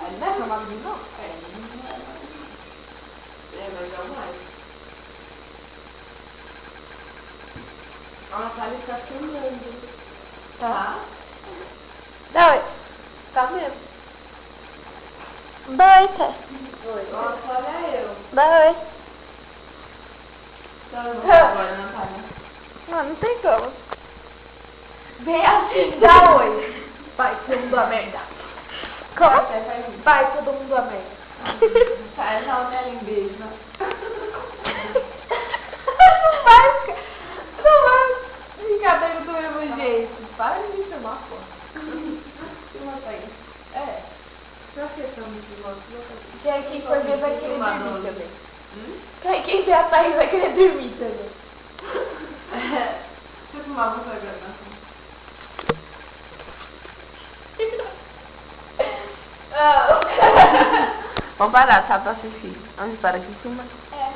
Mas não é formalzinho, não? Mas é o mais. A Natália está filmando. Tá? Não, tá mesmo. Boa noite. Oi. Nossa, olha eu. Boa noite. Então eu vou agora, Natália. Não tem como. Vem assim, dá oi. Vai, todo mundo a merda. Como? Você faz isso. Vai, todo mundo a merda. Faz a Natália em beijo, né? Não vai ficar. Não vai ficar dando do mesmo jeito. Para de me chamar, pô. Filma aí. É. Pra que estamos de volta? Quem for ver vai querer Filmador. dormir também. Hum? Quem ver a Thaís vai querer dormir também. Deixa eu filmar você agora. Ah. Vamos parar, tá? Pra assistir. Onde para aqui em cima? É.